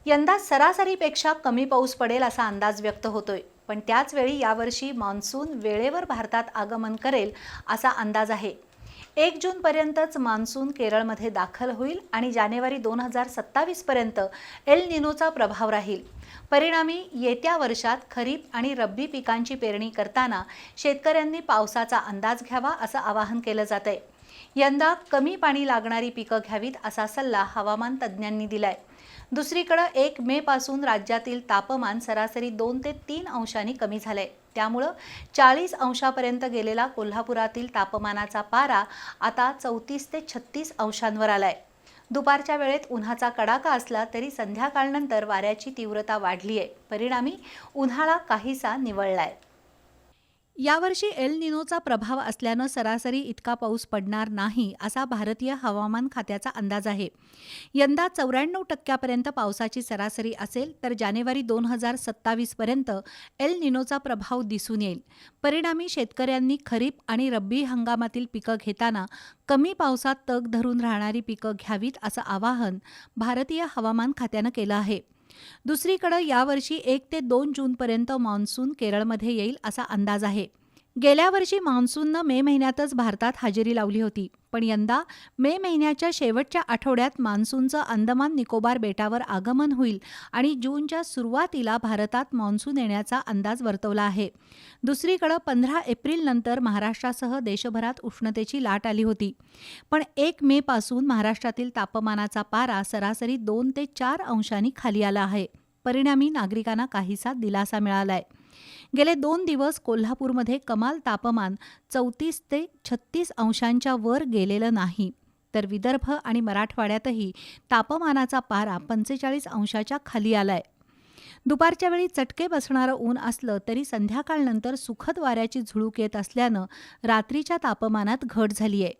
यंदा सरासरीपेक्षा कमी पाऊस पडेल असा अंदाज व्यक्त होतोय, पण त्याच वेळी यावर्षी मान्सून वेळेवर भारतात आगमन करेल असा अंदाज आहे। 1 जून पर्यंतच मान्सून केरळमध्ये दाखल होईल आणि जानेवारी 2027 पर्यंत एल निनोचा प्रभाव राहील। परिणामी येत्या वर्षात खरीप आणि रब्बी पिकांची पेरणी करताना शेतकऱ्यांनी पावसाचा अंदाज घ्यावा असं आवाहन केलं जातंय। यंदा कमी पाणी लागणारी पिकं घ्यावीत असा सल्ला हवामान तज्ज्ञांनी दिलाय। दुसरीकडे 1 मे पासून राज्यातील तापमान सरासरी 2 ते 3 अंशांनी कमी झाले। त्यामुळे 40 अंशापर्यंत गेलेला कोल्हापुरातील तापमानाचा पारा आता 34 ते 36 अंशांवर आलाय। दुपारच्या वेळेत उन्हाचा कडाका असला तरी संध्याकाळनंतर वाऱ्याची तीव्रता वाढली आहे। परिणामी उन्हाळा काहीसा निवळलाय। यावर्षी एल निनोचा प्रभाव असल्यानं सरासरी इतका पाऊस पडणार नाही असा भारतीय हवामान खात्याचा अंदाज आहे। यंदा 94% पावसाची सरासरी असेल तर जानेवारी 2027 पर्यंत एल निनोचा प्रभाव दिसून येईल। परिणामी शेतकऱ्यांनी खरीप आणि रब्बी हंगामातील पिकं घेताना कमी पावसात तग धरून राहणारी पिकं घ्यावीत असं आवाहन भारतीय हवामान खात्यानं केलं आहे। दुसरीकडे यावर्षी 1 ते 2 जूनपर्यंत मान्सून केरळमध्ये येईल असा अंदाज आहे। गेल्या वर्षी मान्सूननं मे महिन्यातच भारतात हजेरी लावली होती, पण यंदा मे महिन्याच्या शेवटच्या आठवड्यात मान्सूनचं अंदमान निकोबार बेटावर आगमन होईल आणि जूनच्या सुरुवातीला भारतात मान्सून येण्याचा अंदाज वर्तवला आहे। दुसरीकडे 15 एप्रिलनंतर महाराष्ट्रासह देशभरात उष्णतेची लाट आली होती, पण 1 मे पासून महाराष्ट्रातील तापमानाचा पारा सरासरी 2 ते 4 अंशांनी खाली आला आहे। परिणामी नागरिकांना काहीसा दिलासा मिळालाय। गेले 2 दिवस कोल्हापूरमध्ये कमाल तापमान 34 ते 36 अंशांच्या वर गेलेलं नाही, तर विदर्भ आणि मराठवाड्यातही तापमानाचा पारा 45 अंशाच्या खाली आलाय। दुपारच्या वेळी चटके बसणारं ऊन असलं तरी संध्याकाळनंतर सुखद वाऱ्याची झुळूक येत असल्यानं रात्रीच्या तापमानात घट झाली आहे।